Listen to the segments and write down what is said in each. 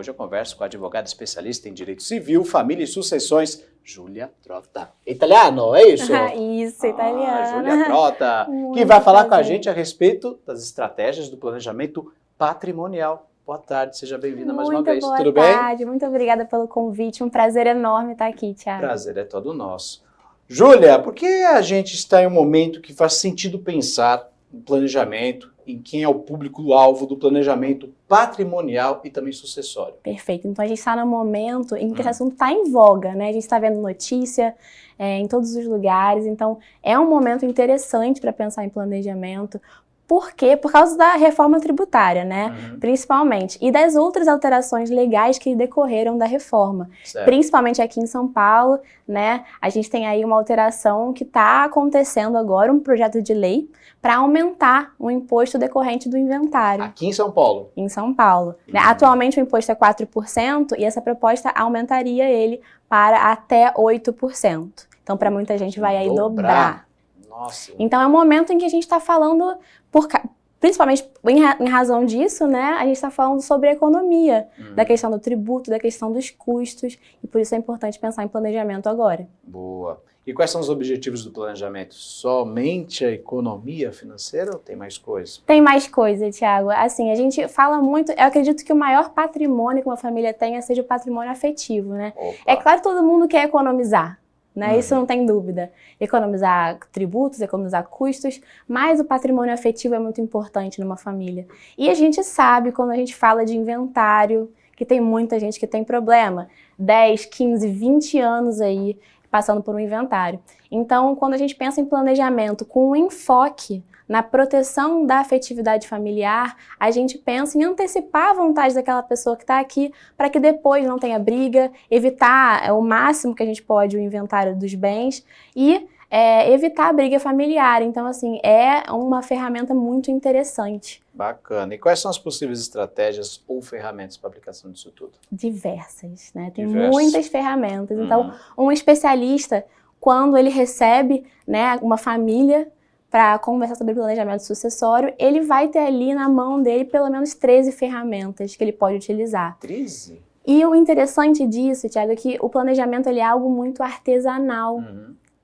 Hoje eu converso com a advogada especialista em Direito Civil, Família e Sucessões, Júlia Trota. Italiano, é isso? Isso, italiano. Júlia Trota, Muito que vai falar com a prazer. gente a respeito das estratégias do planejamento patrimonial. Boa tarde, seja bem-vinda mais uma vez. Tudo bem? Boa tarde, muito obrigada pelo convite. Um prazer enorme estar aqui, Thiago. Prazer é todo nosso. Júlia, por que a gente está em um momento que faz sentido pensar no planejamento, em quem é o público-alvo do planejamento patrimonial e também sucessório? Perfeito. Então a gente está no momento em que esse assunto está em voga, né? A gente está vendo notícia em todos os lugares. Então é um momento interessante para pensar em planejamento. Por quê? Por causa da reforma tributária, né? Principalmente. E das outras alterações legais que decorreram da reforma. Certo. Principalmente aqui em São Paulo, né? A gente tem aí uma alteração que está acontecendo agora, um projeto de lei, para aumentar o imposto decorrente do inventário. Aqui em São Paulo. Em São Paulo. Né? Atualmente o imposto é 4% e essa proposta aumentaria ele para até 8%. Então, para muita gente vai aí dobrar. Nossa. Então, é um momento em que a gente está falando, principalmente em razão disso, né? A gente está falando sobre a economia, da questão do tributo, da questão dos custos, e por isso é importante pensar em planejamento agora. Boa. E quais são os objetivos do planejamento? Somente a economia financeira ou tem mais coisas? Tem mais coisa, Thiago. Assim, a gente fala muito, eu acredito que o maior patrimônio que uma família tenha seja o patrimônio afetivo, né? Opa. É claro que todo mundo quer economizar, né? Isso não tem dúvida. Economizar tributos, economizar custos, mas o patrimônio afetivo é muito importante numa família. E a gente sabe, quando a gente fala de inventário, que tem muita gente que tem problema. 10, 15, 20 anos aí passando por um inventário. Então, quando a gente pensa em planejamento com um enfoque na proteção da afetividade familiar, a gente pensa em antecipar a vontade daquela pessoa que está aqui para que depois não tenha briga, evitar o máximo que a gente pode o inventário dos bens e evitar a briga familiar. Então, assim, é uma ferramenta muito interessante. Bacana. E quais são as possíveis estratégias ou ferramentas para aplicação disso tudo? Diversas, né? Tem Diversas. muitas ferramentas. Então, um especialista, quando ele recebe, né, uma família para conversar sobre planejamento sucessório, ele vai ter ali na mão dele pelo menos 13 ferramentas que ele pode utilizar. 13? E o interessante disso, Thiago, é que o planejamento ele é algo muito artesanal,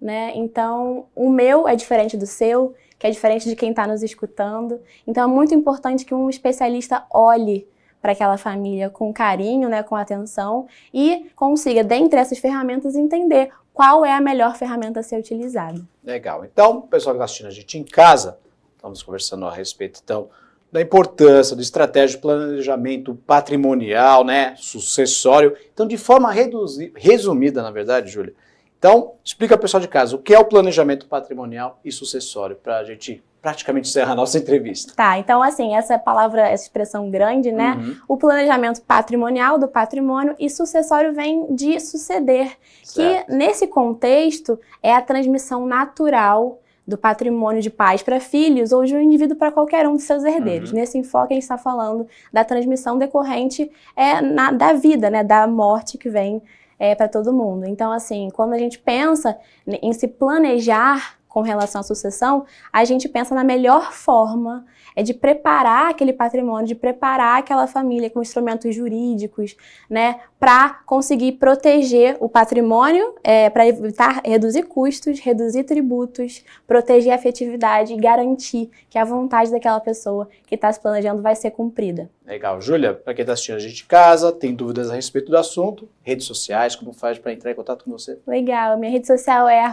né? Então, o meu é diferente do seu, que é diferente de quem está nos escutando. Então, é muito importante que um especialista olhe para aquela família com carinho, né, com atenção, e consiga, dentre essas ferramentas, entender qual é a melhor ferramenta a ser utilizada. Legal. Então, o pessoal que está assistindo a gente em casa, estamos conversando a respeito, então, da importância do estratégia de planejamento patrimonial, né, sucessório. Então, de forma resumida, na verdade, Júlia. Então, explica ao pessoal de casa o que é o planejamento patrimonial e sucessório, para a gente praticamente encerrar a nossa entrevista. Tá, então assim, essa palavra, essa expressão grande, né? O planejamento patrimonial do patrimônio e sucessório vem de suceder, Certo. que nesse contexto é a transmissão natural do patrimônio de pais para filhos ou de um indivíduo para qualquer um de seus herdeiros. Nesse enfoque a gente está falando da transmissão decorrente da vida, né? Da morte que vem para todo mundo. Então assim, quando a gente pensa em se planejar com relação à sucessão, a gente pensa na melhor forma de preparar aquele patrimônio, de preparar aquela família com instrumentos jurídicos, né, para conseguir proteger o patrimônio, para evitar reduzir custos, reduzir tributos, proteger a afetividade e garantir que a vontade daquela pessoa que está se planejando vai ser cumprida. Legal. Júlia, para quem está assistindo a gente em casa, tem dúvidas a respeito do assunto, redes sociais, como faz para entrar em contato com você? Legal. Minha rede social é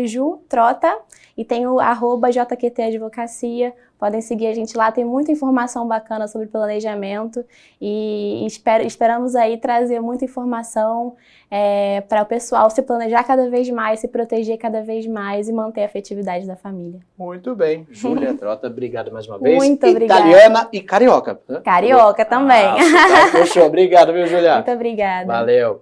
@jutrota e tem o @jqt advocacia. Podem seguir a gente lá, tem muita informação bacana sobre planejamento e esperamos aí trazer muita informação para o pessoal se planejar cada vez mais, se proteger cada vez mais e manter a afetividade da família. Muito bem. Júlia Trota, obrigado mais uma vez. Muito obrigada. Italiana e carioca. Né? Carioca também. Fechou. Obrigado, viu, Júlia? Muito obrigada. Valeu.